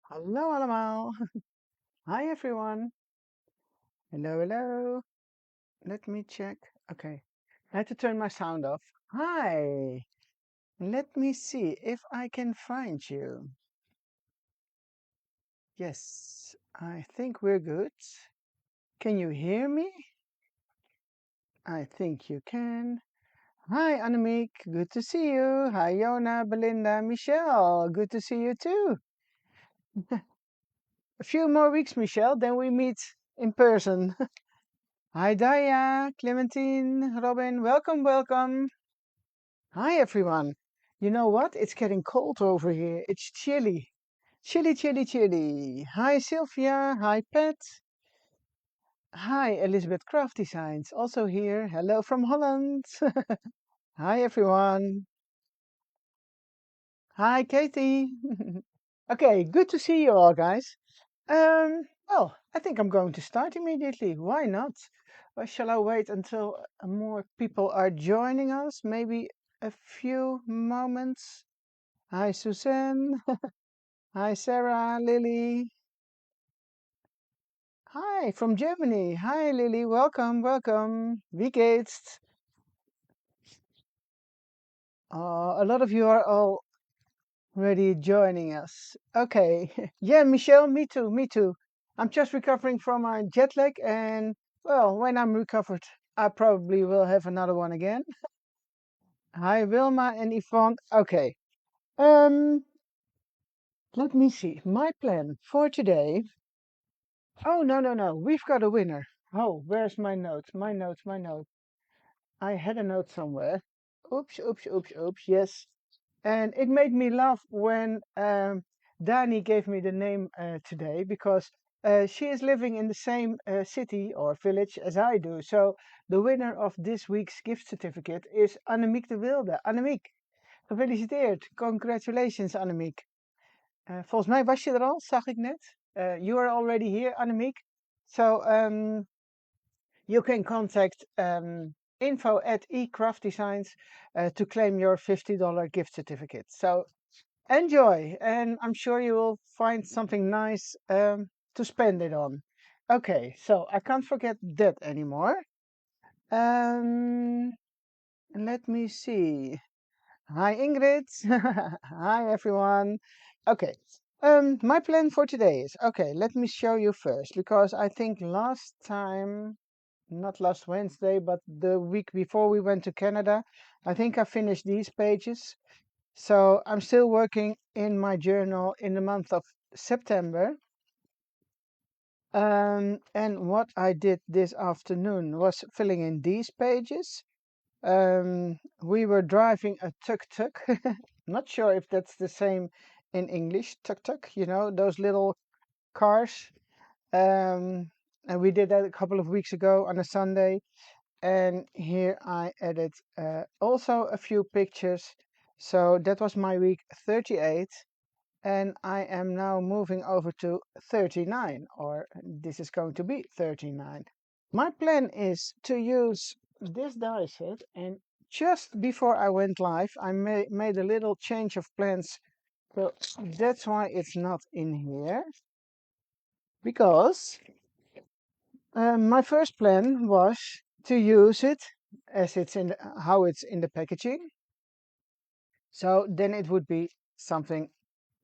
Hallo allemaal. Hi everyone. Hello, hello. Let me check. Okay. I had to turn my sound off. Hi. Let me see if I can find you. Yes, I think we're good. Can you hear me? I think you can. Hi, Annemiek. Good to see you. Hi, Jona, Belinda, Michelle. Good to see you too. A few more weeks, Michelle, then we meet in person. Hi, Daya, Clementine, Robin. Welcome, welcome. Hi, everyone. You know what? It's getting cold over here. It's chilly. Chilly, chilly, chilly. Hi, Sylvia. Hi, Pat. Hi, Elizabeth Craft Designs. Also here. Hello from Holland. Hi, everyone. Hi, Katie. Okay, good to see you all, guys. Well, I think I'm going to start immediately. Why not? Or shall I wait until more people are joining us? Maybe a few moments. Hi, Suzanne. Hi, Sarah, Lily. Hi, from Germany. Hi, Lily. Welcome, welcome. Wie geht's? A lot of you are already joining us. Okay. Yeah, Michelle, me too, me too. I'm just recovering from my jet lag, and well, when I'm recovered, I probably will have another one again. Hi, Wilma and Yvonne. Okay. Um, Let me see. My plan for today. Oh, no, no, no. We've got a winner. Oh, where's my notes? My notes, my notes. I had a note somewhere. Oops, oops, oops, oops. Yes. And it made me laugh when Dani gave me the name today because she is living in the same city or village as I do. So the winner of this week's gift certificate is Annemiek de Wilde. Annemiek, gefeliciteerd. Congratulations, Annemiek. Volgens mij was je er al, zag ik net. You are already here, Annemiek. So you can contact info@ecraftdesigns to claim your $50 gift certificate. So enjoy, and I'm sure you will find something nice to spend it on. Okay, so I can't forget that anymore. Um, Let me see. Hi, Ingrid. Hi, everyone. Okay. My plan for today is okay. Let me show you first because I think last time, not last Wednesday, but the week before we went to Canada, I think I finished these pages. So I'm still working in my journal in the month of September. And what I did this afternoon was filling in these pages. We were driving a tuk-tuk. Not sure if that's the same in English, tuk-tuk, you know, those little cars. And we did that a couple of weeks ago on a Sunday. And here I added also a few pictures. So that was my week 38. And I am now moving over to 39, or this is going to be 39. My plan is to use this die set, and just before I went live, I made a little change of plans. So that's why it's not in here, because my first plan was to use it as it's in how it's in the packaging. So then it would be something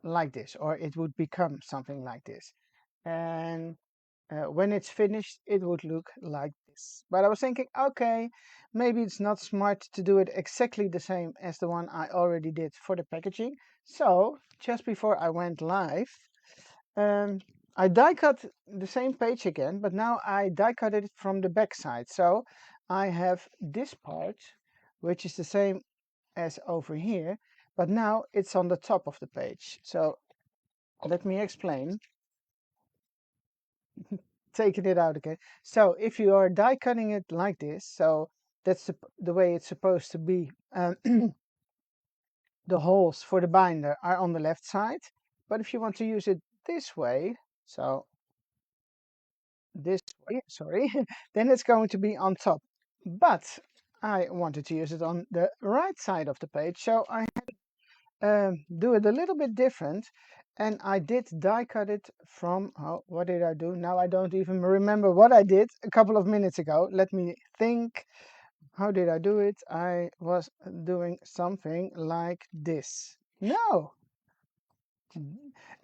like this, or it would become something like this. And when it's finished, it would look like this. But I was thinking, okay, maybe it's not smart to do it exactly the same as the one I already did for the packaging. So just before I went live, um, I die cut the same page again, but now I die cut it from the back side. So I have this part, which is the same as over here, but now it's on the top of the page. So let me explain. Taking it out again. So if you are die cutting it like this, so that's the way it's supposed to be. The holes for the binder are on the left side. But if you want to use it this way, so this way, sorry, then it's going to be on top. But I wanted to use it on the right side of the page, so I do it a little bit different. And I did die cut it from, oh, what did I do? Now I don't even remember what I did a couple of minutes ago. Let me think. How did I do it? I was doing something like this. No,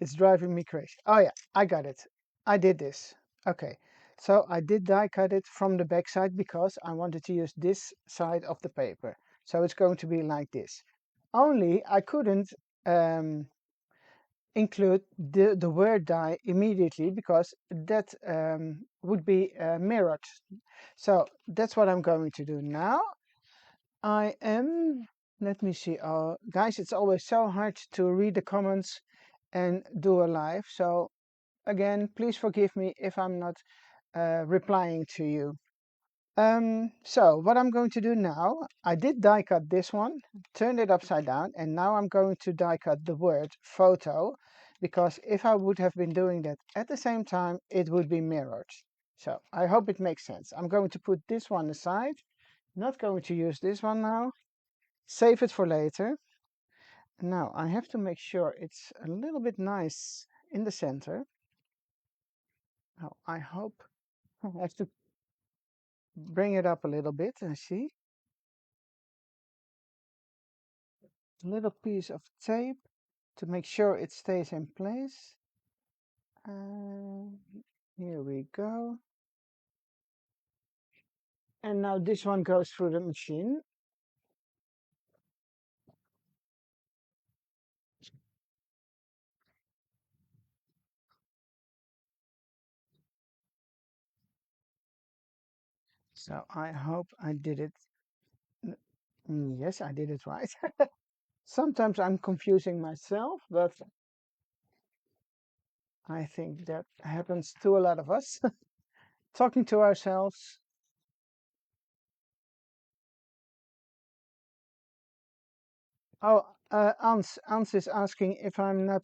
it's driving me crazy. Oh yeah, I got it. I did this. Okay, so I did die cut it from the back side because I wanted to use this side of the paper. So it's going to be like this. Only I couldn't include the word die immediately because that would be mirrored. So that's what I'm going to do now. I am, let me see. Oh, guys, it's always so hard to read the comments and do a live. So again, please forgive me if I'm not replying to you. So what I'm going to do now, I did die cut this one, turned it upside down, and now I'm going to die cut the word photo, because if I would have been doing that at the same time, it would be mirrored. So I hope it makes sense. I'm going to put this one aside, not going to use this one now, save it for later. Now I have to make sure it's a little bit nice in the center. Now I hope I have to bring it up a little bit and see. A little piece of tape to make sure it stays in place. And here we go. And now this one goes through the machine. So I hope I did it. Yes, I did it right. Sometimes I'm confusing myself, but I think that happens to a lot of us. Talking to ourselves. Oh, Ans is asking if I'm not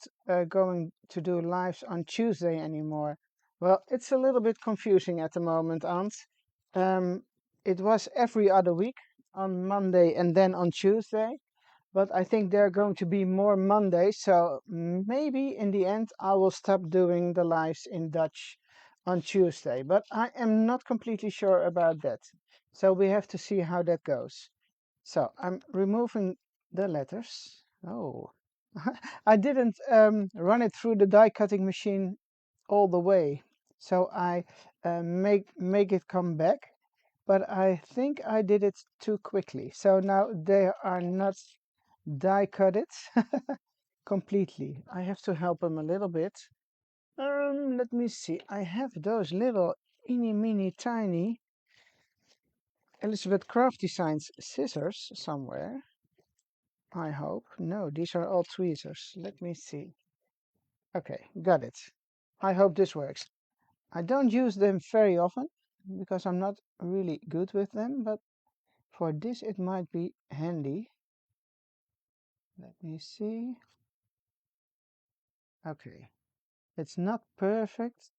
going to do lives on Tuesday anymore. Well, it's a little bit confusing at the moment, Ans. It was every other week on Monday and then on Tuesday, but I think there are going to be more Mondays, so maybe in the end I will stop doing the lives in Dutch on Tuesday, but I am not completely sure about that. So we have to see how that goes. So I'm removing the letters. Oh, I didn't run it through the die cutting machine all the way. So I make it come back, but I think I did it too quickly. So now they are not die cut it completely. I have to help them a little bit. Let me see. I have those little eeny meeny tiny Elizabeth Craft Designs scissors somewhere. I hope. No, these are all tweezers. Let me see. Okay, got it. I hope this works. I don't use them very often because I'm not really good with them, but for this it might be handy. Let me see. Okay, it's not perfect.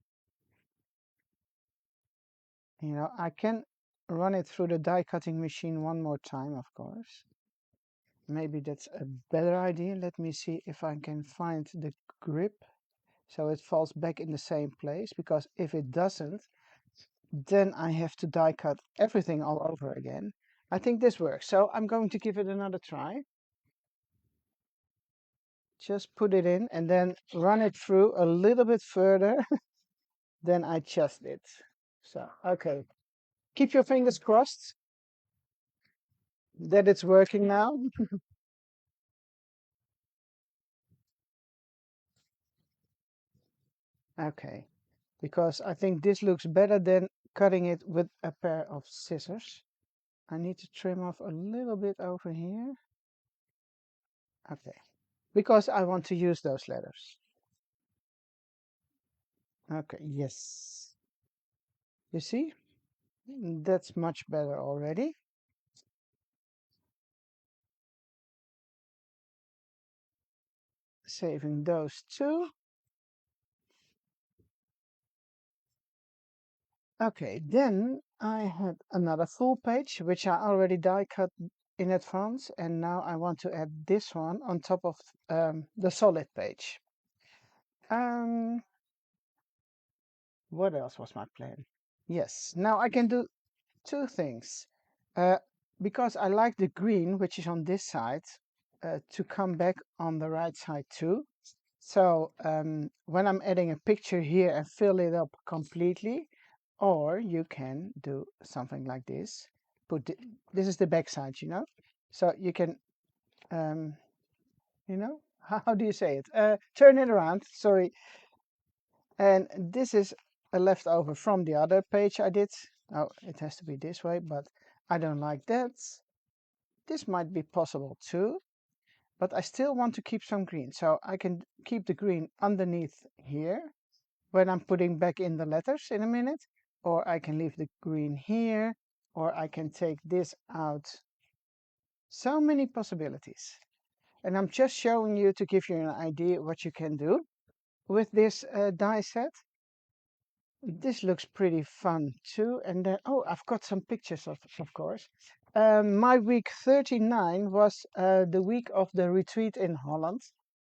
You know, I can run it through the die cutting machine one more time, of course. Maybe that's a better idea. Let me see if I can find the grip so it falls back in the same place, because if it doesn't, then I have to die cut everything all over again. I think this works, so I'm going to give it another try. Just put it in and then run it through a little bit further than I just did. So, okay. Keep your fingers crossed that it's working now. Okay, because I think this looks better than cutting it with a pair of scissors. I need to trim off a little bit over here. Okay, because I want to use those letters. Okay, yes. You see? That's much better already. Saving those two. Okay, then I had another full page, which I already die cut in advance, and now I want to add this one on top of the solid page. Um, what else was my plan? Yes, now I can do two things. Uh, because I like the green, which is on this side, to come back on the right side too. So when I'm adding a picture here and fill it up completely, or you can do something like this. This is the back side, you know. So you can, um, how do you say it? Turn it around. Sorry, and this is a leftover from the other page I did. Oh, it has to be this way, but I don't like that. This might be possible too, but I still want to keep some green. So I can keep the green underneath here when I'm putting back in the letters in a minute, or I can leave the green here, or I can take this out. So many possibilities. And I'm just showing you to give you an idea what you can do with this die set. This looks pretty fun too. And then, oh, I've got some pictures of course. My week 39 was the week of the retreat in Holland.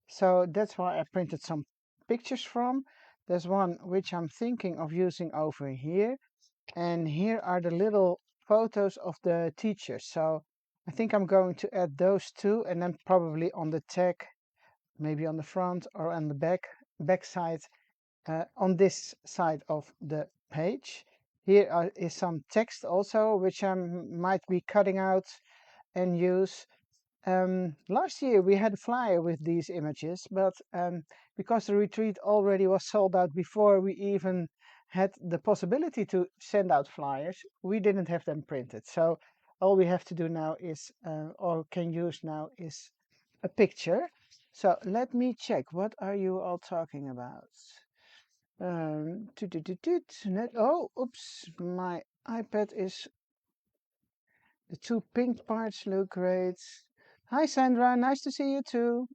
So that's why I printed some pictures from. There's one which I'm thinking of using over here. And here are the little photos of the teachers. So I think I'm going to add those two, and then probably on the tag, maybe on the front or on the back side, on this side of the page. Here is some text also, which I might be cutting out and use. Last year we had a flyer with these images, but because the retreat already was sold out before we even had the possibility to send out flyers, we didn't have them printed. So all we have to do now is, or can use now, is a picture. So let me check. What are you all talking about? Oh, oops, my iPad is, the two pink parts look great. Hi Sandra, nice to see you too.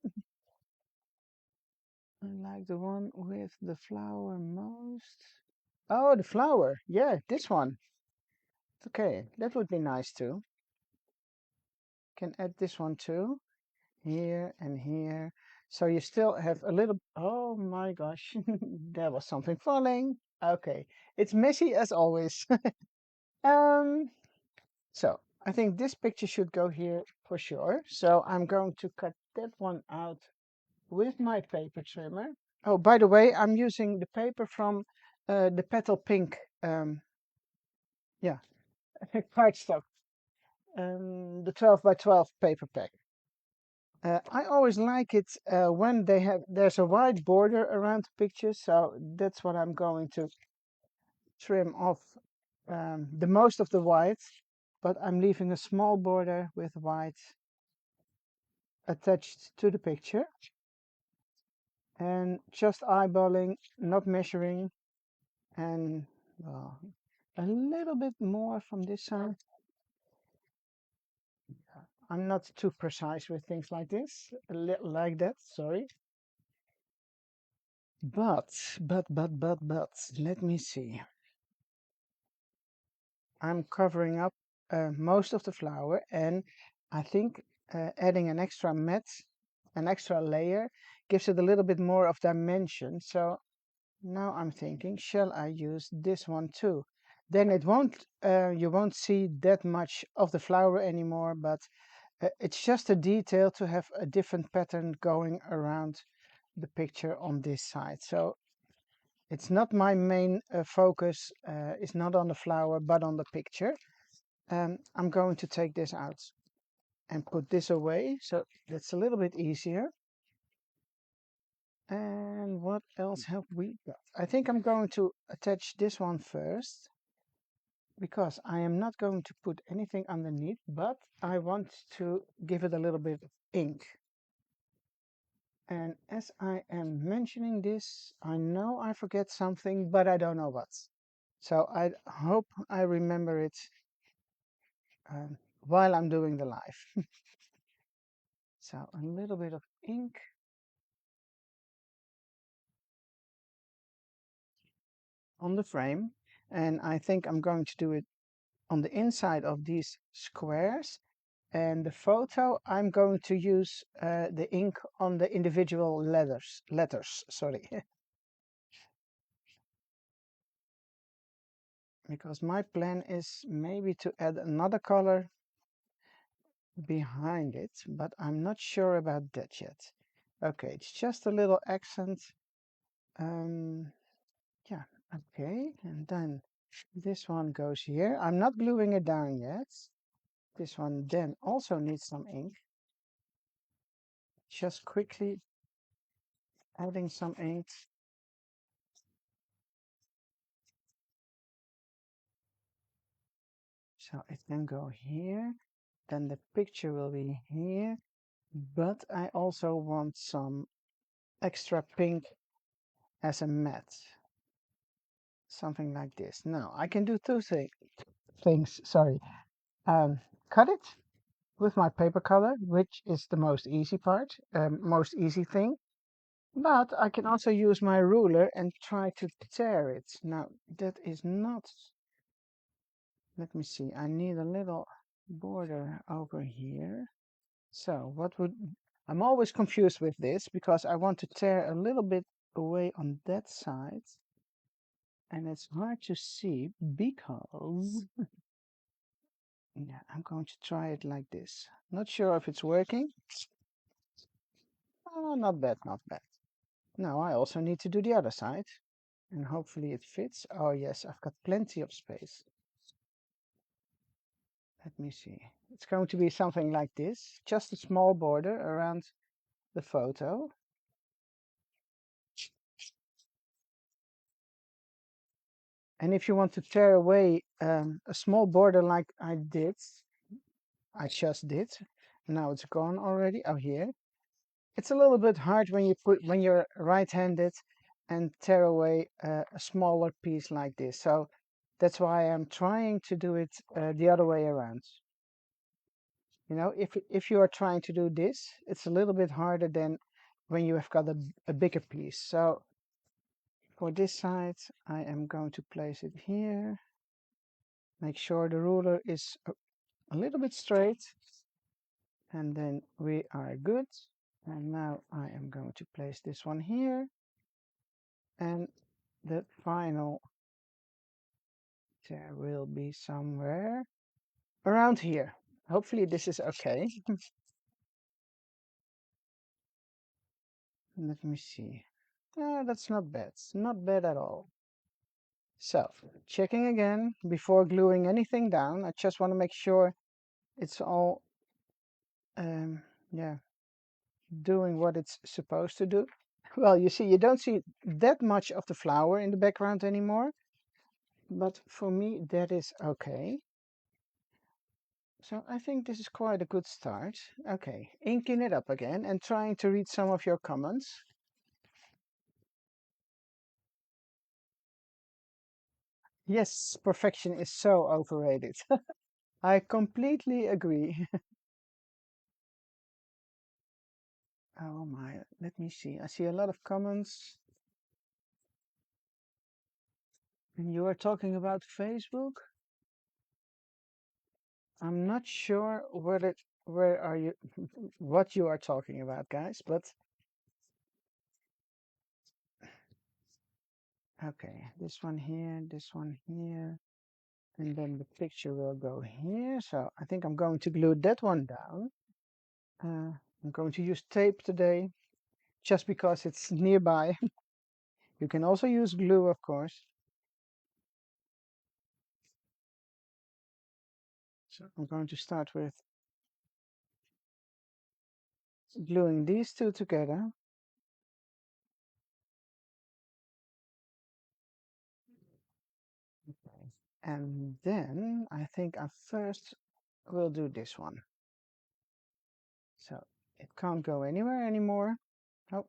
I like the one with the flower most. Oh, the flower. Yeah, this one. Okay, that would be nice too. Can add this one too. Here and here. So you still have a little, oh my gosh, there was something falling. Okay, it's messy as always. Um, So I think this picture should go here for sure. So I'm going to cut that one out with my paper trimmer. Oh, by the way, I'm using the paper from the Petal Pink, yeah, cardstock, the 12 by 12 paper pack. I always like it when there's a white border around the picture, so that's what I'm going to trim off the most of the white, but I'm leaving a small border with white attached to the picture, and just eyeballing, not measuring, and well, a little bit more from this side. I'm not too precise with things like this, like that, sorry. But, let me see. I'm covering up most of the flower, and I think adding an extra mat, an extra layer, gives it a little bit more of dimension. So now I'm thinking, shall I use this one too? Then it won't, you won't see that much of the flower anymore, but it's just a detail to have a different pattern going around the picture on this side. So it's not my main focus, it's not on the flower, but on the picture. I'm going to take this out and put this away, so that's a little bit easier. And what else have we got? I think I'm going to attach this one first, because I am not going to put anything underneath, but I want to give it a little bit of ink. And as I am mentioning this, I know I forget something, but I don't know what. So I hope I remember it while I'm doing the live. So a little bit of ink. On the frame, and I think I'm going to do it on the inside of these squares, And the photo, I'm going to use the ink on the individual letters, sorry. Because my plan is maybe to add another color behind it, but I'm not sure about that yet. Okay, it's just a little accent. Yeah, okay, and then this one goes here. I'm not gluing it down yet. This one then also needs some ink. Just quickly adding some ink. So it can go here. Then the picture will be here. But I also want some extra pink as a matte. Something like this. Now I can do two things. Sorry. Cut it with my paper color, which is the most easy part, most easy thing. But I can also use my ruler and try to tear it. Now that is not, let me see, I need a little border over here. So what would, I'm always confused with this because I want to tear a little bit away on that side. And it's hard to see because, yeah, I'm going to try it like this. Not sure if it's working. Oh, not bad, not bad. Now I also need to do the other side. And hopefully it fits. Oh yes, I've got plenty of space. Let me see. It's going to be something like this. Just a small border around the photo. And if you want to tear away a small border like I just did. Now it's gone already. Oh, here. It's a little bit hard when you're right-handed and tear away a smaller piece like this. So that's why I'm trying to do it the other way around. You know, if you are trying to do this, it's a little bit harder than when you have got a bigger piece. So for this side, I am going to place it here. Make sure the ruler is a little bit straight. And then we are good. And now I am going to place this one here. And the final there will be somewhere around here. Hopefully this is okay. Let me see. That's not bad. It's not bad at all. So, checking again before gluing anything down. I just want to make sure it's all, yeah, doing what it's supposed to do. Well, you see, you don't see that much of the flower in the background anymore. But for me, that is okay. So I think this is quite a good start. Okay, inking it up again and trying to read some of your comments. Yes, perfection is so overrated. I completely agree. Oh my, let me see. I see a lot of comments. And you are talking about Facebook? I'm not sure where are you, what you are talking about, guys, but okay, this one here, and then the picture will go here. So I think I'm going to glue that one down. I'm going to use tape today, just because it's nearby. You can also use glue, of course. So I'm going to start with gluing these two together. Okay. And then I think I first will do this one. So it can't go anywhere anymore. Oh.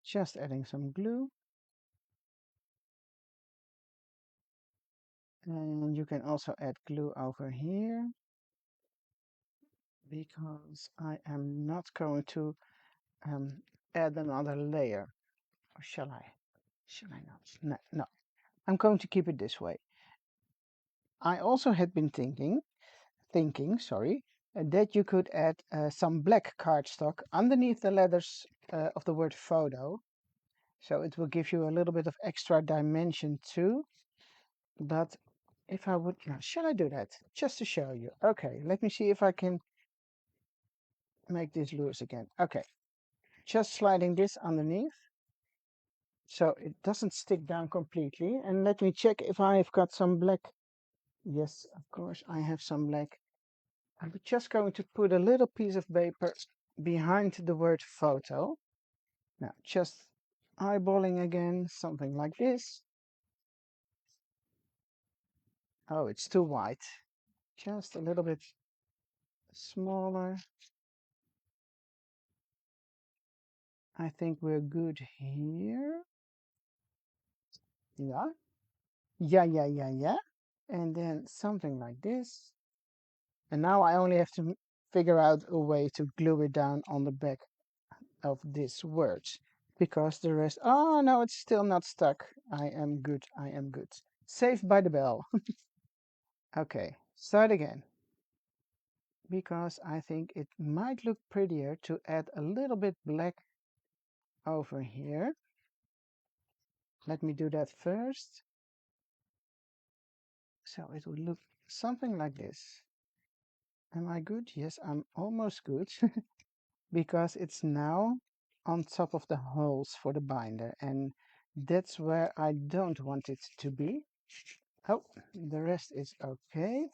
Just adding some glue. And you can also add glue over here, because I am not going to add another layer Or shall I? Shall I not? No, no. I'm going to keep it this way. I also had been thinking, sorry, that you could add some black cardstock underneath the letters of the word photo. So it will give you a little bit of extra dimension too. But if I would, now, shall I do that? Just to show you. Okay, let me see if I can make this loose again. Okay, just sliding this underneath so it doesn't stick down completely. And let me check if I've got some black. Yes, of course I have some black. I'm just going to put a little piece of paper behind the word photo. Now, just eyeballing again, something like this. Oh, it's too white. Just a little bit smaller. I think we're good here. Yeah. Yeah. And then something like this. And now I only have to figure out a way to glue it down on the back of these words. Because the rest, oh no, it's still not stuck. I am good. Saved by the bell. Okay, start again. Because I think it might look prettier to add a little bit black over here. Let me do that first. So it would look something like this. Am I good? Yes, I'm almost good. Because it's now on top of the holes for the binder, and that's where I don't want it to be. Oh, the rest is okay.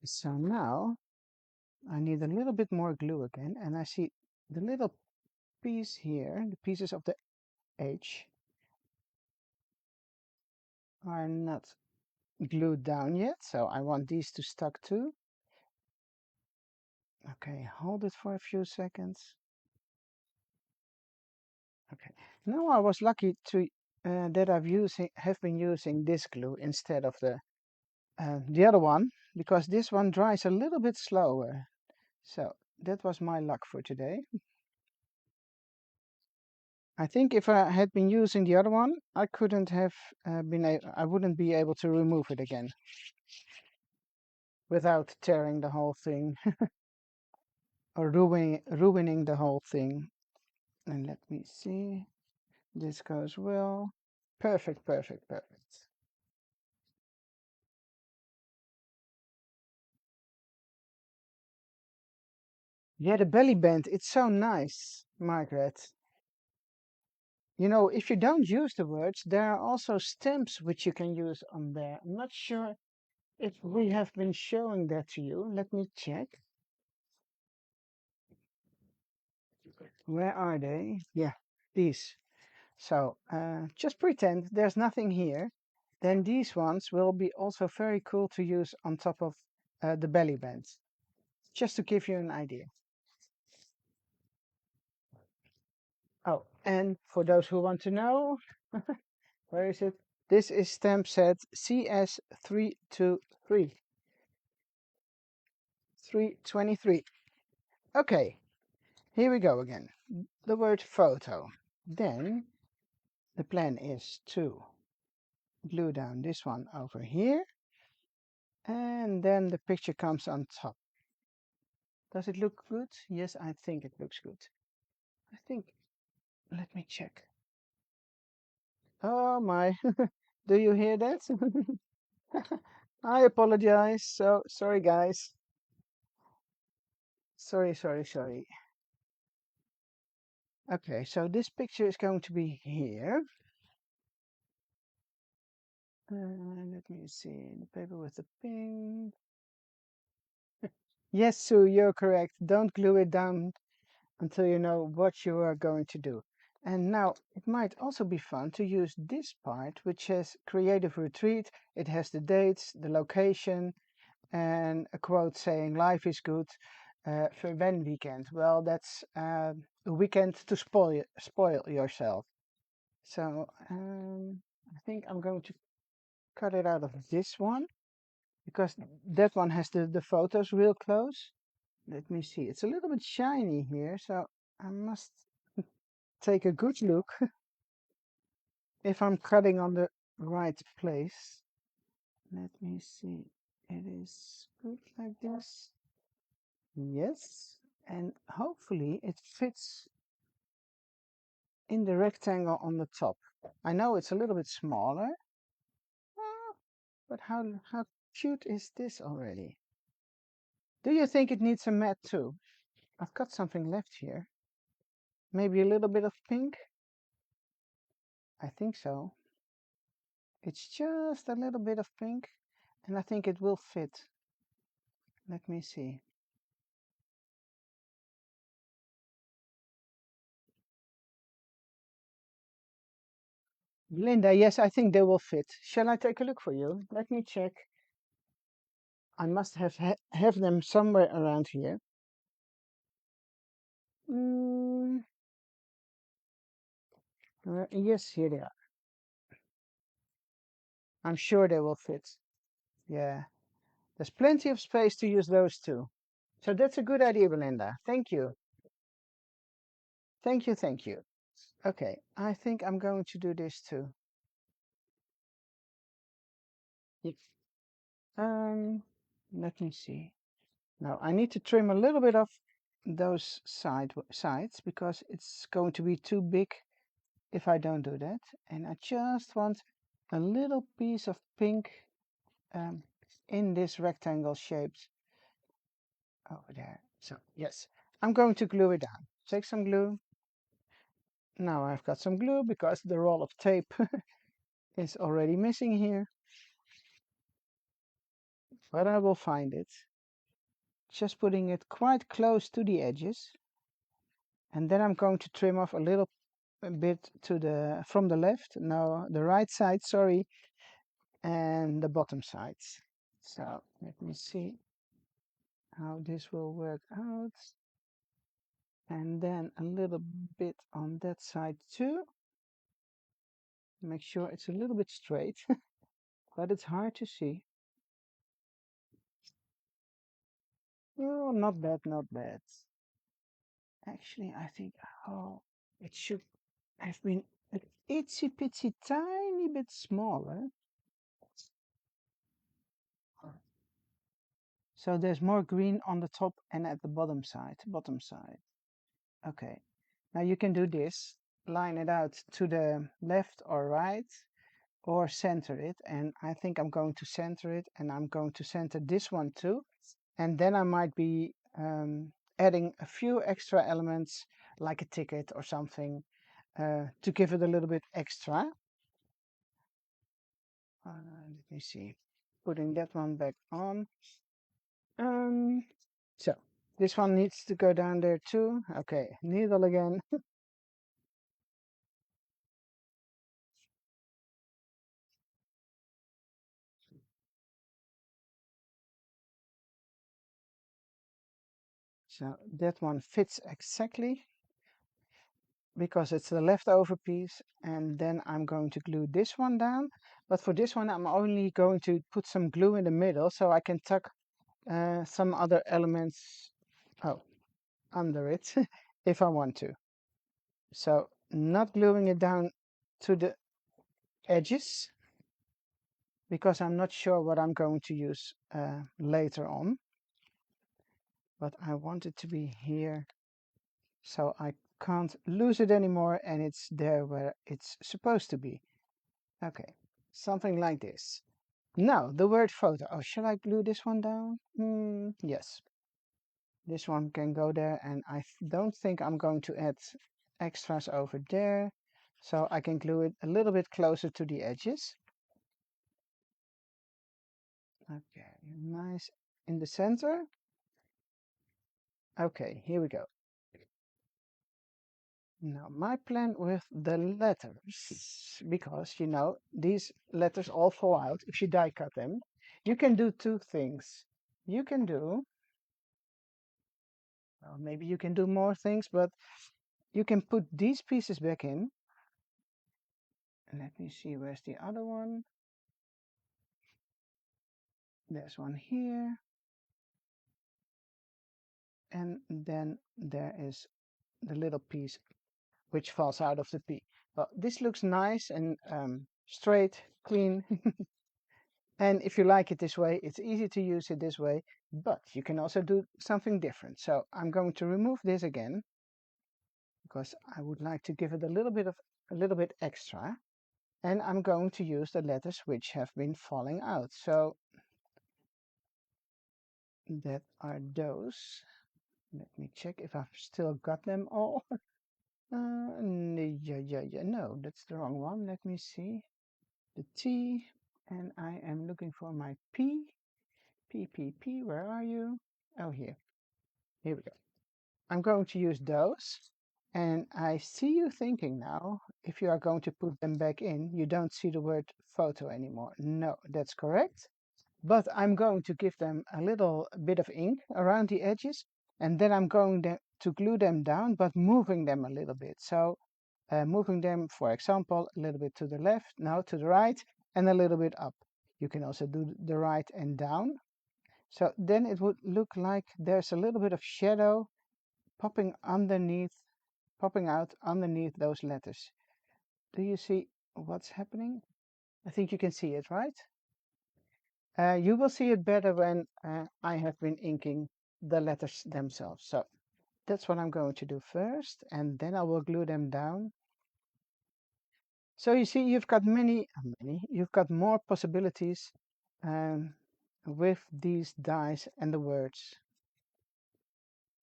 So now I need a little bit more glue again, and I see the little piece here, the pieces of the H are not glued down yet, so I want these to stuck too. Okay, hold it for a few seconds. Okay, now I was lucky to that have been using this glue instead of the other one, because this one dries a little bit slower. So that was my luck for today. I think if I had been using the other one, I couldn't have I wouldn't be able to remove it again without tearing the whole thing or ruining the whole thing. And let me see. This goes well. Perfect. Yeah, the belly band, it's so nice, Margaret. You know, if you don't use the words, there are also stamps which you can use on there. I'm not sure if we have been showing that to you. Let me check. Where are they? Yeah, these. So just pretend there's nothing here. Then these ones will be also very cool to use on top of the belly bands, just to give you an idea. Oh, and for those who want to know, where is it? This is stamp set CS323. 323. Okay, here we go again. The word photo. Then the plan is to glue down this one over here, and then the picture comes on top. Does it look good? Yes, I think it looks good. I think, let me check. Oh my, do you hear that? I apologize. So sorry, guys. Sorry. Okay, so this picture is going to be here. Let me see, the paper with the pink. Yes, Sue, you're correct. Don't glue it down until you know what you are going to do. And now it might also be fun to use this part, which says Creative Retreat. It has the dates, the location, and a quote saying life is good for when weekend. Well, that's a weekend to spoil yourself. So I think I'm going to cut it out of this one because that one has the photos real close. Let me see. It's a little bit shiny here, so I must take a good look if I'm cutting on the right place. Let me see. It is good like this. Yes. And hopefully it fits in the rectangle on the top. I know it's a little bit smaller, but how cute is this already? Do you think it needs a mat too? I've got something left here. Maybe a little bit of pink? I think so. It's just a little bit of pink, and I think it will fit. Let me see. Linda, yes, I think they will fit. Shall I take a look for you? Let me check. I must have them somewhere around here. Mm, yes, here they are. I'm sure they will fit. Yeah, there's plenty of space to use those too. So that's a good idea, Belinda. Thank you. Thank you, thank you. Okay, I think I'm going to do this too. Yes. Let me see. Now I need to trim a little bit of those sides because it's going to be too big if I don't do that. And I just want a little piece of pink um, in this rectangle shaped over there. So yes, I'm going to glue it down. Take some glue. Now I've got some glue because the roll of tape is already missing here. But I will find it. Just putting it quite close to the edges. And then I'm going to trim off a little bit to the from the left, no, the right side, sorry, and the bottom sides. So let me see how this will work out. And then a little bit on that side too. Make sure it's a little bit straight, but it's hard to see. Oh, not bad, not bad. Actually, I think, oh, it should have been an itsy bitsy tiny bit smaller. So there's more green on the top and at the bottom side. Okay. Now you can do this, line it out to the left or right, or center it. And I think I'm going to center it, and I'm going to center this one too. And then I might be adding a few extra elements, like a ticket or something, to give it a little bit extra. Let me see. Putting that one back on. So this one needs to go down there too. Okay, needle again. So that one fits exactly because it's the leftover piece, and then I'm going to glue this one down. But for this one, I'm only going to put some glue in the middle so I can tuck some other elements under it if I want to. So not gluing it down to the edges because I'm not sure what I'm going to use later on. But I want it to be here so I can't lose it anymore and it's there where it's supposed to be. Okay, something like this. Now, the word photo. Oh, shall I glue this one down? Yes. This one can go there, and I don't think I'm going to add extras over there. So I can glue it a little bit closer to the edges. Okay, nice in the center. Okay, here we go. Now, my plan with the letters, because you know, these letters all fall out if you die cut them, you can do two things. You can do, well, maybe you can do more things, but you can put these pieces back in. And let me see, where's the other one? There's one here. And then there is the little piece which falls out of the P. Well, this looks nice and straight, clean. And if you like it this way, it's easy to use it this way, but you can also do something different. So I'm going to remove this again because I would like to give it a little bit extra. And I'm going to use the letters which have been falling out. So that are those. Let me check if I've still got them all. Yeah, no, that's the wrong one. Let me see. The T, and I am looking for my P. P, where are you? Oh, here. Here we go. I'm going to use those. And I see you thinking now, if you are going to put them back in, you don't see the word photo anymore. No, that's correct. But I'm going to give them a little bit of ink around the edges, and then I'm going to glue them down, but moving them a little bit. So moving them, for example, a little bit to the left, now to the right, and a little bit up. You can also do the right and down. So then it would look like there's a little bit of shadow popping out underneath those letters. Do you see what's happening? I think you can see it, right? You will see it better when I have been inking the letters themselves. So that's what I'm going to do first, and then I will glue them down. So you see, you've got you've got more possibilities with these dies and the words.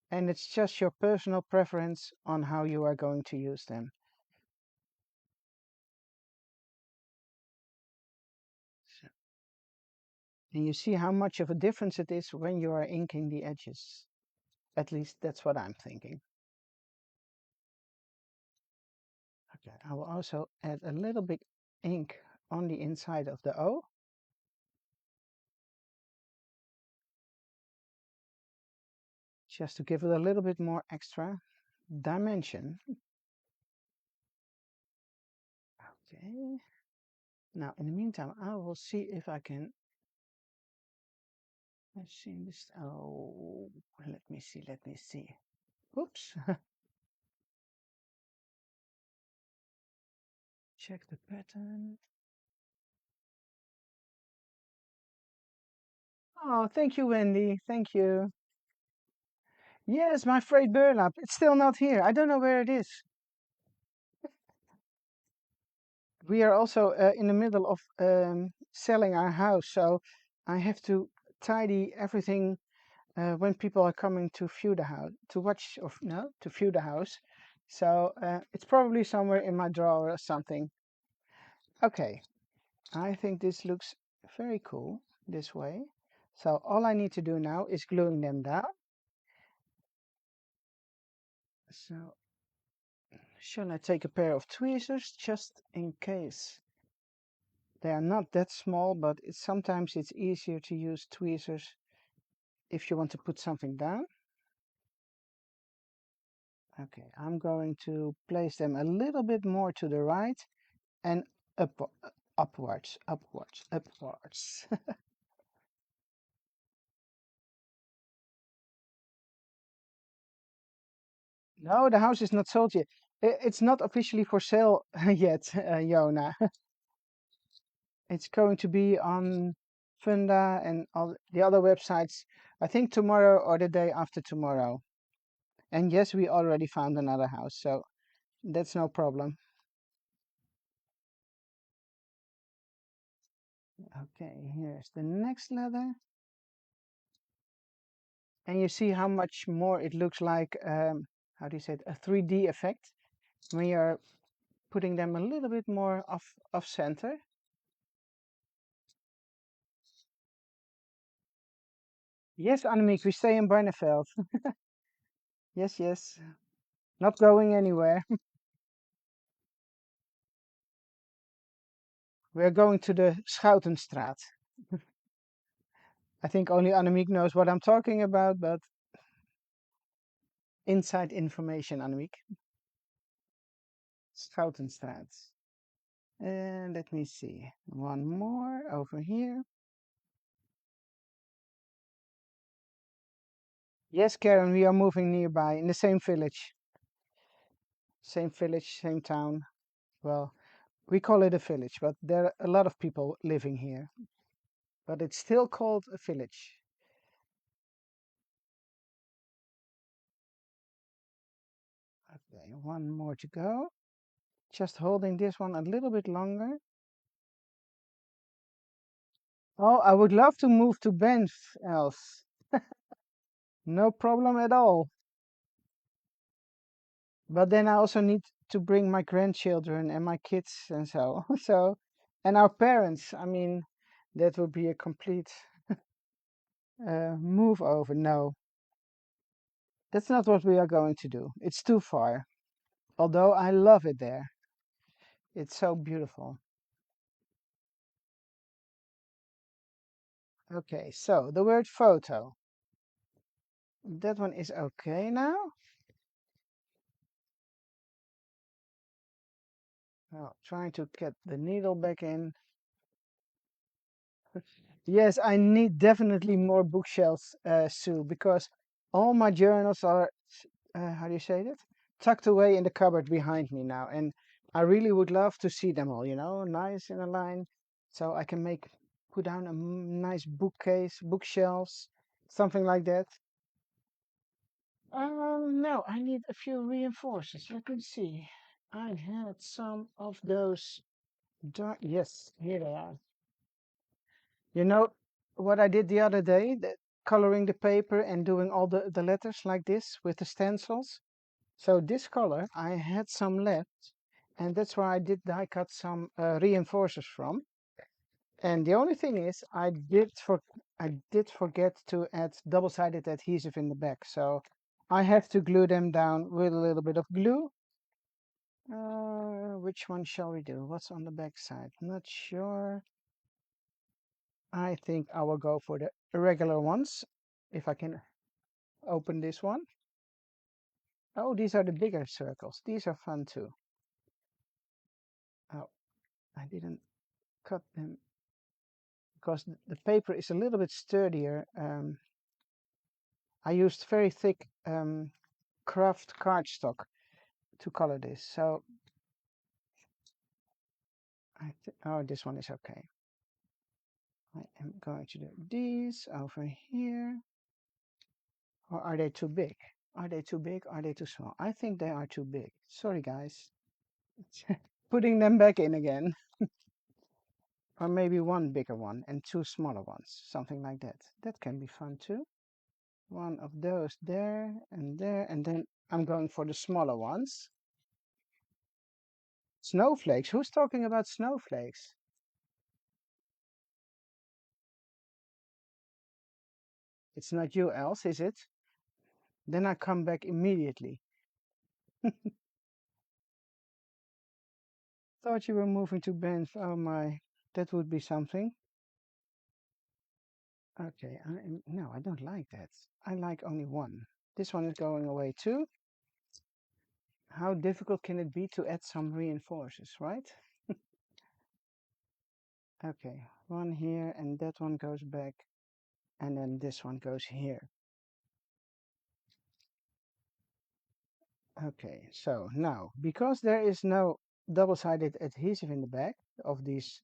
And it's just your personal preference on how you are going to use them. So, and you see how much of a difference it is when you are inking the edges. At least that's what I'm thinking. Okay, I will also add a little bit ink on the inside of the O. Just to give it a little bit more extra dimension. Okay. Now, in the meantime, I will see if I can. Let's see this. Oh, let me see. Oops. Check the pattern. Oh, thank you, Wendy. Thank you. Yes, my frayed burlap. It's still not here. I don't know where it is. We are also in the middle of selling our house, so I have to tidy everything when people are coming to view the house, to watch, or no, to view the house. So it's probably somewhere in my drawer or something. Okay, I think this looks very cool this way. So all I need to do now is gluing them down. So shall I take a pair of tweezers just in case? They are not that small, but sometimes it's easier to use tweezers if you want to put something down. Okay, I'm going to place them a little bit more to the right and upwards. No, the house is not sold yet. It's not officially for sale yet, Jona. It's going to be on Funda and all the other websites, I think tomorrow or the day after tomorrow. And yes, we already found another house, so that's no problem. Okay, here's the next letter. And you see how much more it looks like, how do you say it, a 3D effect when you're putting them a little bit more off center. Yes, Annemiek, we stay in Barneveld. Yes, not going anywhere. We're going to the Schoutenstraat. I think only Annemiek knows what I'm talking about, but inside information, Annemiek. Schoutenstraat. And let me see, one more over here. Yes, Karen, we are moving nearby in the same village. Same village, same town. Well, we call it a village, but there are a lot of people living here. But it's still called a village. Okay, one more to go. Just holding this one a little bit longer. Oh, I would love to move to Banff, else. No problem at all. But then I also need to bring my grandchildren and my kids and so. So, and our parents. I mean, that would be a complete move over. No, that's not what we are going to do. It's too far. Although I love it there. It's so beautiful. Okay, so the word photo. That one is okay now. Oh, trying to get the needle back in. Yes, I need definitely more bookshelves, Sue, because all my journals are, how do you say that? Tucked away in the cupboard behind me now. And I really would love to see them all, nice in a line. So I can put down a nice bookcase, bookshelves, something like that. No, I need a few reinforcers. Let me see. I had some of those dark, yes, here they are. You know what I did the other day? Coloring the paper and doing all the letters like this with the stencils. So this color, I had some left, and that's where I did die cut some reinforcers from. And the only thing is, I did forget to add double-sided adhesive in the back, so I have to glue them down with a little bit of glue. Which one shall we do? What's on the back side? Not sure. I think I will go for the regular ones, if I can open this one. Oh, these are the bigger circles. These are fun too. Oh, I didn't cut them because the paper is a little bit sturdier. I used very thick craft cardstock to color this. So, oh, this one is okay. I am going to do these over here. Or are they too big? Are they too big? Are they too small? I think they are too big. Sorry, guys. Putting them back in again. Or maybe one bigger one and two smaller ones. Something like that. That can be fun too. One of those there, and then I'm going for the smaller ones. Snowflakes? Who's talking about snowflakes? It's not you, else, is it? Then I come back immediately. Thought you were moving to Banff. Oh my, that would be something. Okay, no, I don't like that. I like only one. This one is going away too. How difficult can it be to add some reinforcers, right? Okay, one here and that one goes back and then this one goes here. Okay, so now, because there is no double-sided adhesive in the back of these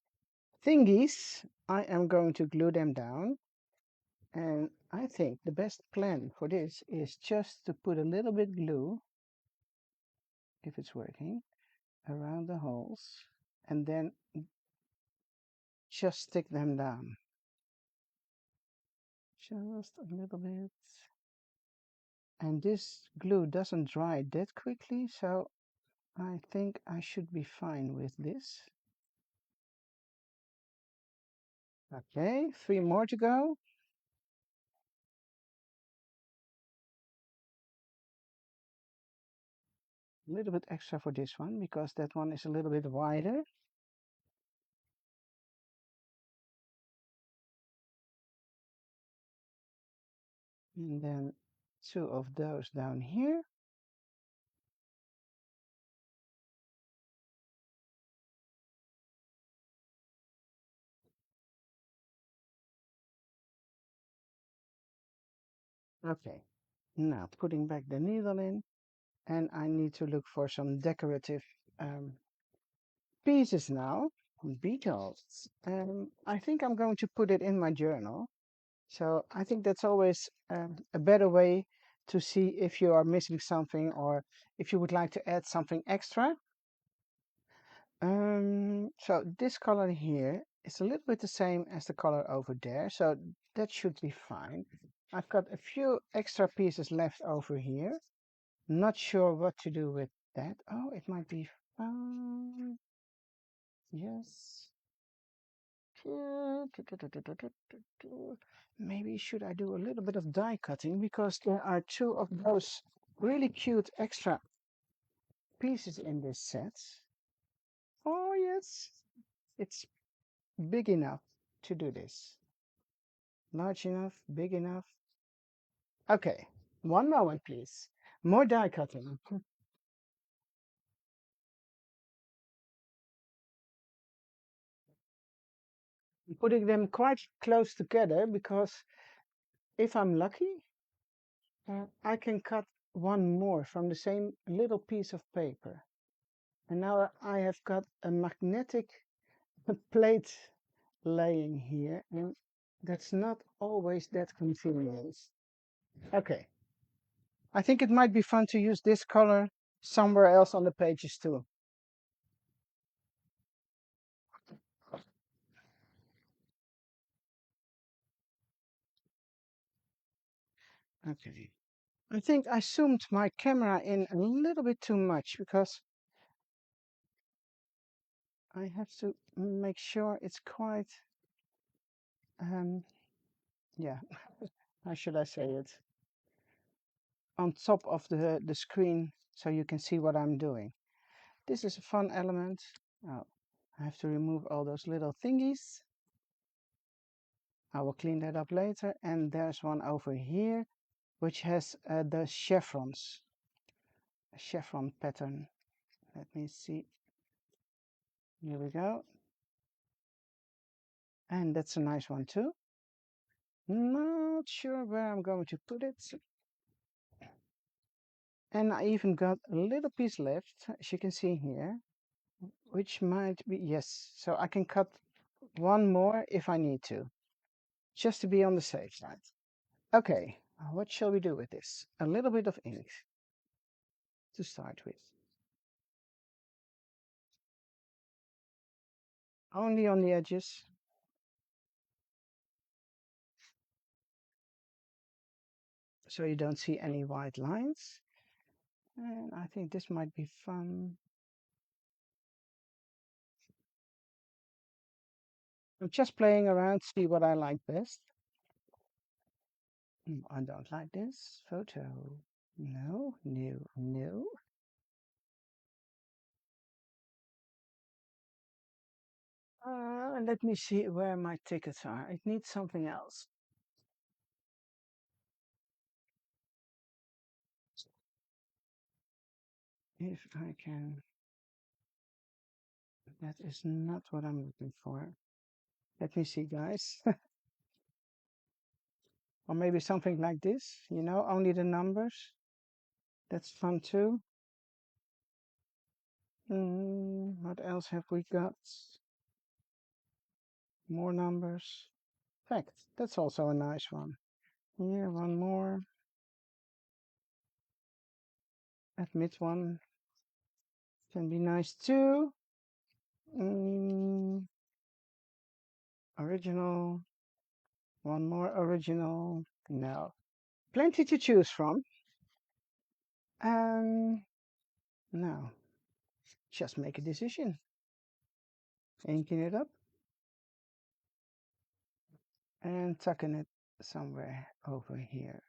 thingies, I am going to glue them down. And I think the best plan for this is just to put a little bit glue, if it's working, around the holes, and then just stick them down. Just a little bit. And this glue doesn't dry that quickly, so I think I should be fine with this. Okay, 3 more to go. A little bit extra for this one because that one is a little bit wider. And then 2 of those down here. Okay, now putting back the needle in. and I need to look for some decorative pieces now. Beetles. I think I'm going to put it in my journal. So I think that's always a better way to see if you are missing something or if you would like to add something extra. So this color here is a little bit the same as the color over there, so that should be fine. I've got a few extra pieces left over here. Not sure what to do with that. Oh, it might be fun. Yes. Maybe should I do a little bit of die cutting because there are two of those really cute extra pieces in this set. Oh yes, it's big enough to do this. Large enough, big enough. Okay, one moment please. More die cutting. I'm putting them quite close together because if I'm lucky, I can cut one more from the same little piece of paper. And now I have got a magnetic plate laying here, and that's not always that convenient. Okay, I think it might be fun to use this color somewhere else on the pages too. Okay, I think I zoomed my camera in a little bit too much because I have to make sure it's quite, yeah, how should I say it? On top of the screen so you can see what I'm doing. This is a fun element. Oh, I have to remove all those little thingies. I will clean that up later. And there's one over here, which has the chevrons, a chevron pattern. Let me see. Here we go. And that's a nice one too. Not sure where I'm going to put it. And I even got a little piece left, as you can see here, which might be, yes, so I can cut one more if I need to, just to be on the safe side. Okay, what shall we do with this? A little bit of ink to start with. Only on the edges. So you don't see any white lines. And I think this might be fun. I'm just playing around, see what I like best. I don't like this photo. No, no, no. Let me see where my tickets are. It needs something else. If I can. That is not what I'm looking for. Let me see, guys. Or maybe something like this, you know, only the numbers. That's fun too. What else have we got? More numbers. Fact, that's also a nice one. Here, one more. Admit one can be nice too. Original. One more original. No. Plenty to choose from. Now, just make a decision. Inking it up. And tucking it somewhere over here.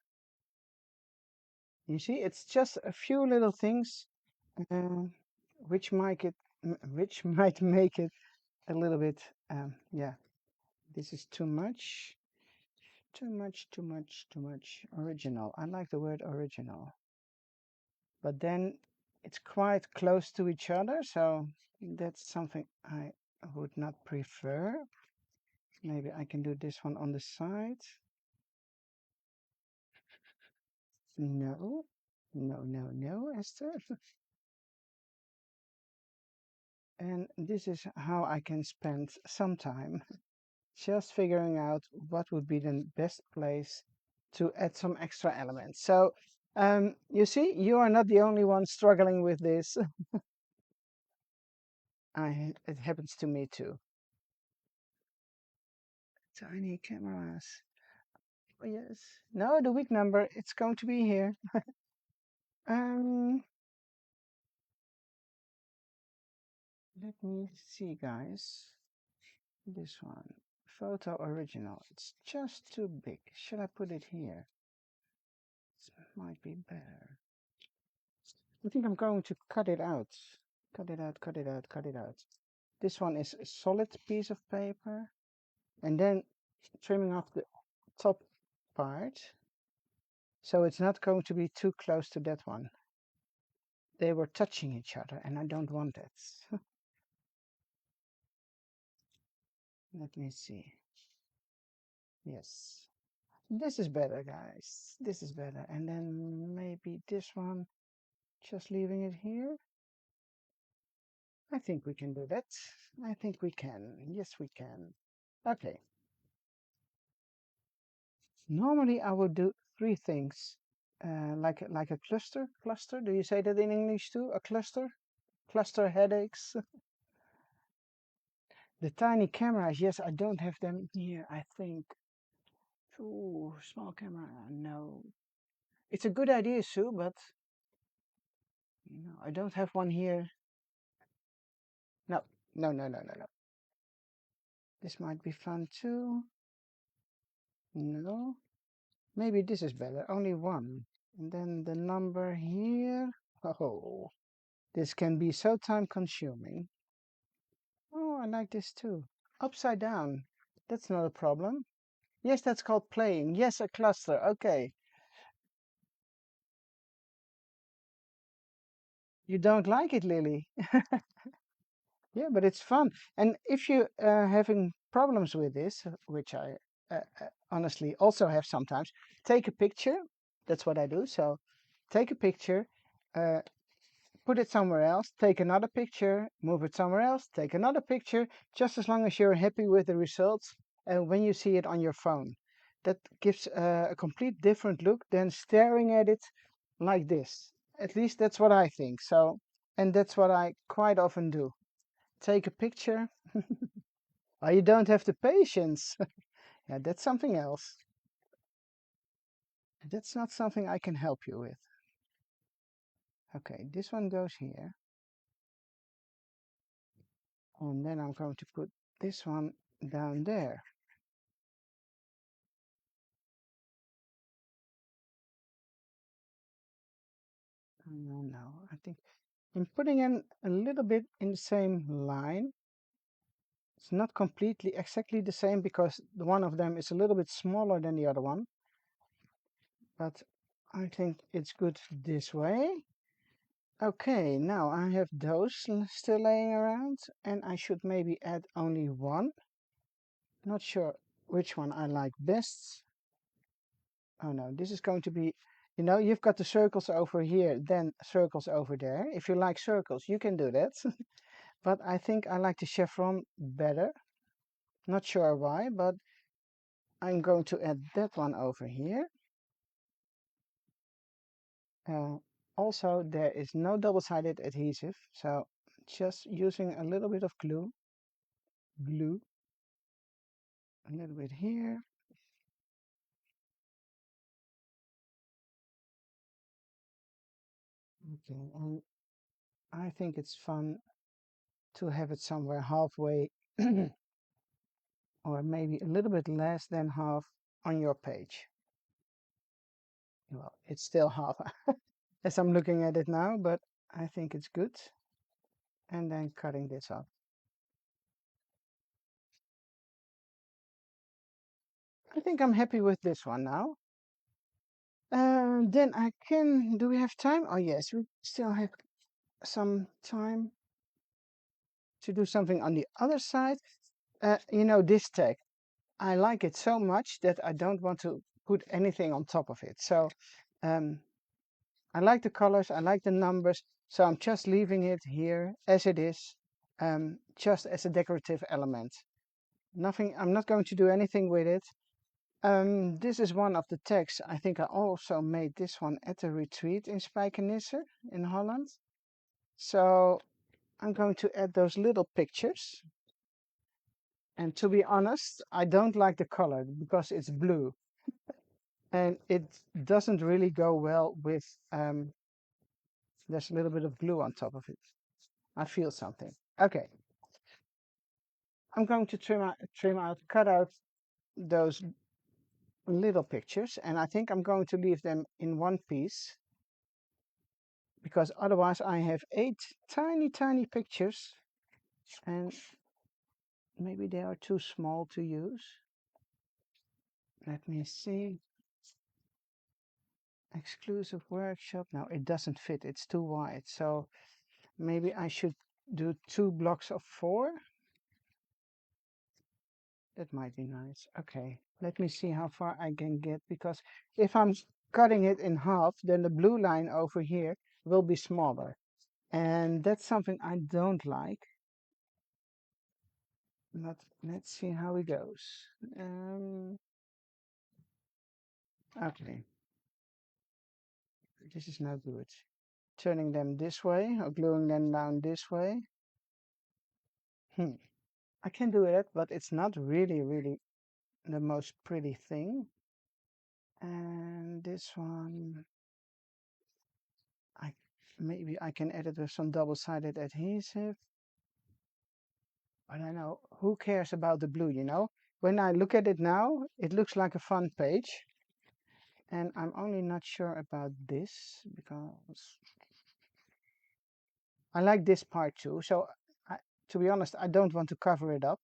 You see, it's just a few little things which might make it a little bit, yeah, this is too much, too much, too much, too much. Original. I like the word original. But then it's quite close to each other, so that's something I would not prefer. Maybe I can do this one on the side. No. No, Esther. And this is how I can spend some time just figuring out what would be the best place to add some extra elements. So you see, you are not the only one struggling with this. It happens to me too. Tiny cameras. Oh, yes. No, the week number, it's going to be here. Um, Let me see, guys. This one. Photo original. It's just too big. Should I put it here? It might be better. I think I'm going to cut it out. Cut it out, cut it out, cut it out. This one is a solid piece of paper. And then trimming off the top part. So it's not going to be too close to that one. They were touching each other and I don't want that. Let me see. Yes. This is better, guys. This is better. And then maybe this one, just leaving it here. I think we can do that. I think we can. Yes, we can. Okay. Normally I would do three things. Like a cluster. Cluster. Do you say that in English too? A cluster? Cluster headaches. The tiny cameras, yes, I don't have them here, I think. Ooh, small camera, no. It's a good idea, Sue, but no, I don't have one here. No. This might be fun too. No. Maybe this is better. Only one. And then the number here. Oh, this can be so time consuming. Oh, I like this too. Upside down. That's not a problem. Yes, that's called playing. Yes, a cluster. Okay. You don't like it, Lily? Yeah, but it's fun. And if you having problems with this, which I honestly also have sometimes, take a picture. That's what I do. So take a picture, uh, put it somewhere else, take another picture, move it somewhere else, take another picture, just as long as you're happy with the results and when you see it on your phone. That gives a complete different look than staring at it like this. At least that's what I think. So, and that's what I quite often do. Take a picture. Oh, you don't have the patience. Yeah, that's something else. That's not something I can help you with. Okay, this one goes here. And then I'm going to put this one down there. No, I think I'm putting in a little bit in the same line. It's not completely exactly the same because one of them is a little bit smaller than the other one. But I think it's good this way. Okay, now I have those still laying around and I should maybe add only one. Not sure which one I like best. Oh no, this is going to be, you've got the circles over here, then circles over there. If you like circles, you can do that. But I think I like the chevron better. Not sure why, but I'm going to add that one over here. Uh, Also, there is no double-sided adhesive, so just using a little bit of glue, a little bit here. Okay, and I think it's fun to have it somewhere halfway, or maybe a little bit less than half on your page. Well, it's still half as I'm looking at it now, but I think it's good. And then cutting this up. I think I'm happy with this one now. Then I can, do we have time? Oh yes, we still have some time to do something on the other side. This tag, I like it so much that I don't want to put anything on top of it. So I like the colors, I like the numbers, so I'm just leaving it here as it is, just as a decorative element. Nothing, I'm not going to do anything with it. This is one of the tags. I think I also made this one at the retreat in Spijkenisse in Holland. So I'm going to add those little pictures. And to be honest, I don't like the color because it's blue. And it doesn't really go well with, there's a little bit of glue on top of it. I feel something. Okay. I'm going to cut out those little pictures. And I think I'm going to leave them in one piece, because otherwise I have 8 tiny pictures and maybe they are too small to use. Let me see. Exclusive workshop. No, it doesn't fit. It's too wide. So maybe I should do 2 blocks of 4. That might be nice. Okay, let me see how far I can get, because if I'm cutting it in half, then the blue line over here will be smaller. And that's something I don't like. But let's see how it goes. Okay, this is no good. Turning them this way or gluing them down this way. I can do it, but it's not really the most pretty thing. And this one, maybe I can edit with some double-sided adhesive. But I know, who cares about the blue, you know? When I look at it now, it looks like a fun page. And I'm only not sure about this, because I like this part too. So to be honest, I don't want to cover it up.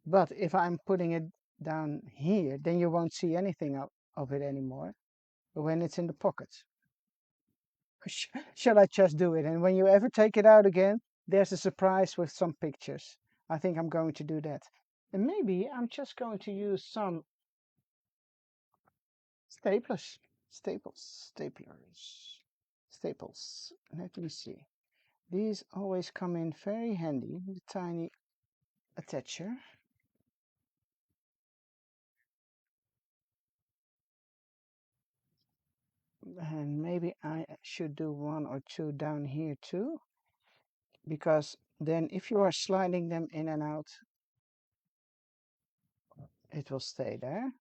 But if I'm putting it down here, then you won't see anything of it anymore when it's in the pocket. Shall I just do it? And when you ever take it out again, there's a surprise with some pictures. I think I'm going to do that. And maybe I'm just going to use some staplers. Staples. Let me see. These always come in very handy, the tiny attacher. And maybe I should do 1 or 2 down here too, because then if you are sliding them in and out, it will stay there,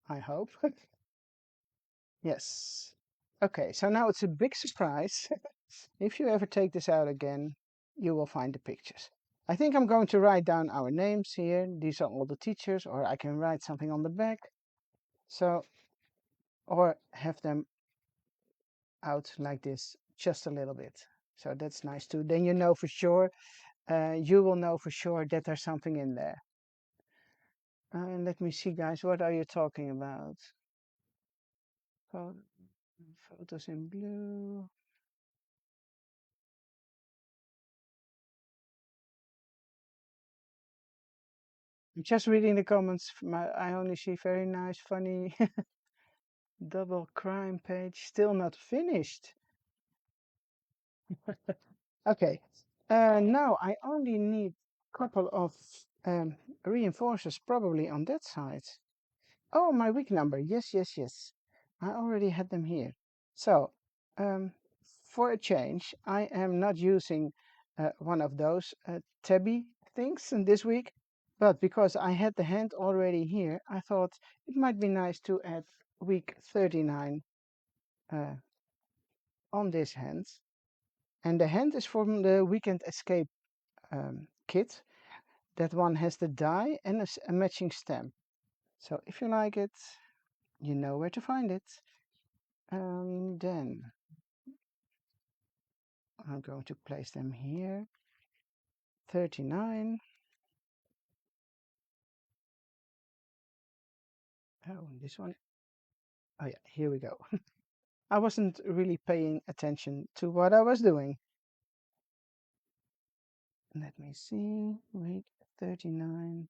I hope. Yes. Okay, so now it's a big surprise. If you ever take this out again, you will find the pictures. I think I'm going to write down our names here. These are all the teachers, or I can write something on the back. So, or have them out like this just a little bit. So that's nice too. Then you know for sure, you will know for sure that there's something in there. Let me see, guys, what are you talking about? Photos in blue. I'm just reading the comments. I only see very nice, funny double crime page. Still not finished. Okay. Now I only need a couple of reinforcers, probably on that side. Oh, my week number. Yes. I already had them here. So, for a change, I am not using one of those tabby things this week, but because I had the hand already here, I thought it might be nice to add week 39 on this hand. And the hand is from the Weekend Escape kit. That one has the die and a matching stamp. So if you like it, you know where to find it. Then I'm going to place them here. 39. Oh, this one. Oh yeah, here we go. I wasn't really paying attention to what I was doing. Let me see. Wait, 39.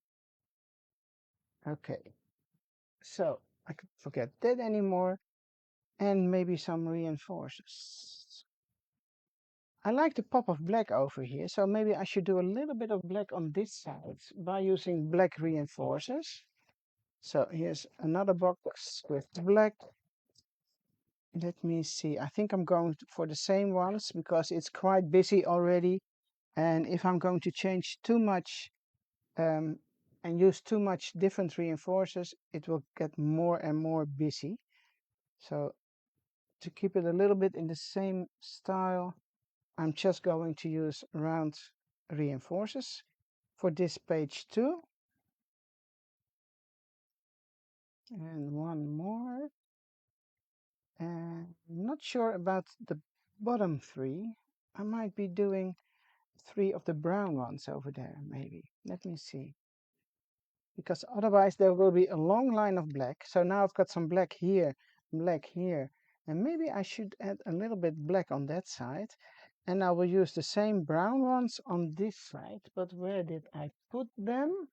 Okay. So I could forget that anymore. and maybe some reinforcers. I like the pop of black over here, so maybe I should do a little bit of black on this side by using black reinforcers. So here's another box with black. Let me see. I think I'm going for the same ones because it's quite busy already. And if I'm going to change too much and use too much different reinforcers, it will get more and more busy. So to keep it a little bit in the same style, I'm just going to use round reinforcers for this page too. And one more. And I'm not sure about the bottom three. I might be doing 3 of the brown ones over there, maybe. Let me see. Because otherwise there will be a long line of black. So now I've got some black here, and maybe I should add a little bit black on that side. And I will use the same brown ones on this side. But where did I put them?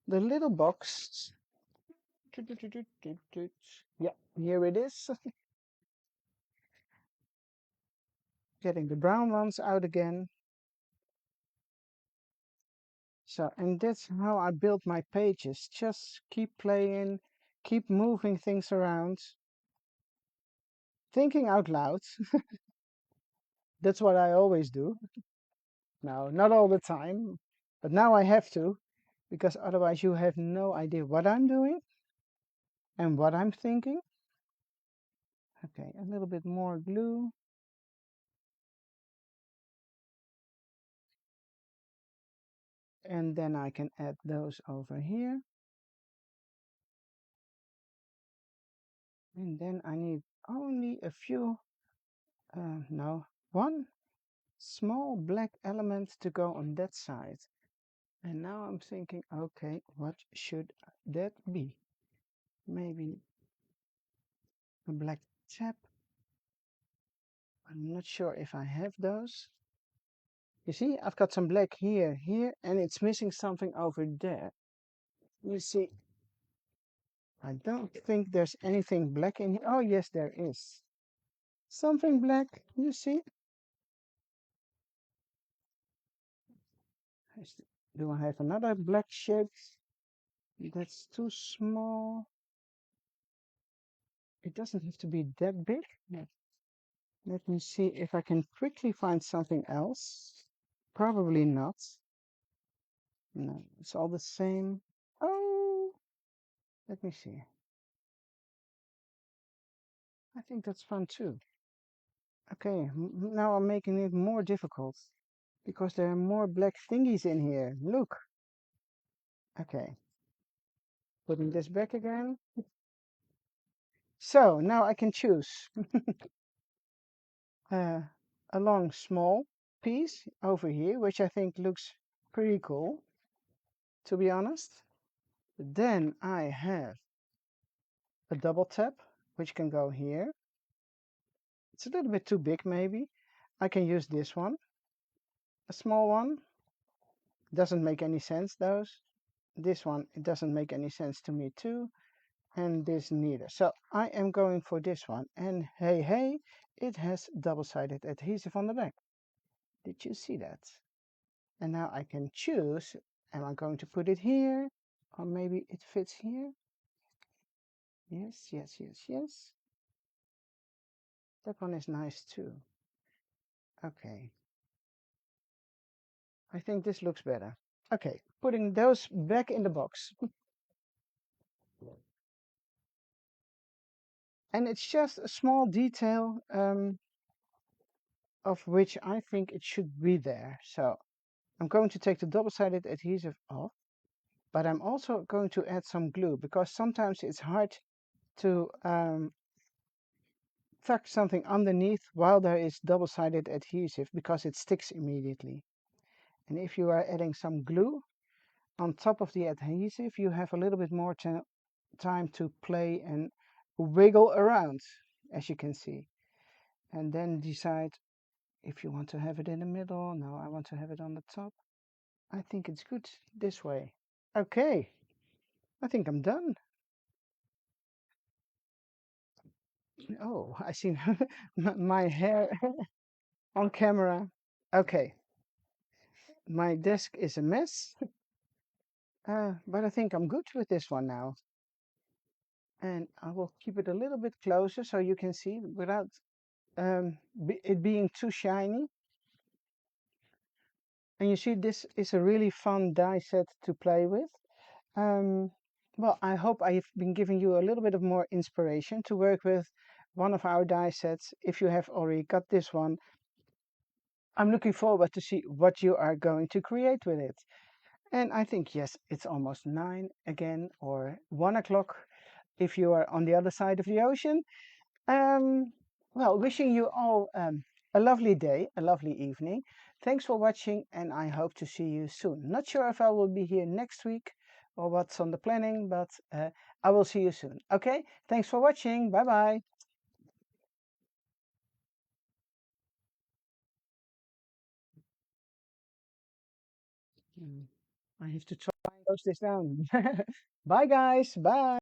The little box. Yeah, here it is. Getting the brown ones out again. So, and that's how I build my pages. Just keep playing, keep moving things around, thinking out loud. That's what I always do. No, not all the time, but now I have to, because otherwise you have no idea what I'm doing and what I'm thinking. Okay, a little bit more glue. And then I can add those over here. And then I need only a few, no, one small black element to go on that side. And now I'm thinking, okay, what should that be? Maybe a black tab. I'm not sure if I have those. You see, I've got some black here, and it's missing something over there. You see, I don't think there's anything black in here. Oh, yes, there is. Something black, you see? Do I have another black shape? That's too small. It doesn't have to be that big. Let me see if I can quickly find something else. Probably not. No, it's all the same. Oh, let me see. I think that's fun too. Okay, now I'm making it more difficult because there are more black thingies in here. Look. Okay, putting this back again. So now I can choose a long small piece over here, which I think looks pretty cool, to be honest. Then I have a double tap, which can go here. It's a little bit too big, maybe. I can use this one, a small one. Doesn't make any sense, those. This one, it doesn't make any sense to me too. And this neither. So I am going for this one. And hey, it has double-sided adhesive on the back. Did you see that? And now I can choose, am I going to put it here? Or maybe it fits here? Yes. That one is nice too. Okay. I think this looks better. Okay, putting those back in the box. And it's just a small detail of which I think it should be there. So I'm going to take the double-sided adhesive off, but I'm also going to add some glue because sometimes it's hard to tuck something underneath while there is double-sided adhesive because it sticks immediately. And if you are adding some glue on top of the adhesive, you have a little bit more time to play and wiggle around, as you can see. And then decide if you want to have it in the middle. No, I want to have it on the top. I think it's good this way. Okay, I think I'm done. Oh, I see my hair on camera. Okay, my desk is a mess, but I think I'm good with this one now. And I will keep it a little bit closer so you can see without it being too shiny. And you see, this is a really fun die set to play with. Um, well, I hope I've been giving you a little bit of more inspiration to work with one of our die sets. If you have already got this one, I'm looking forward to see what you are going to create with it. And I think, yes, it's almost 9 again, or 1 o'clock if you are on the other side of the ocean. Um, well, wishing you all a lovely day, a lovely evening. Thanks for watching, and I hope to see you soon. Not sure if I will be here next week or what's on the planning, but I will see you soon. Okay, thanks for watching. Bye bye. I have to try and close this down. Bye, guys. Bye.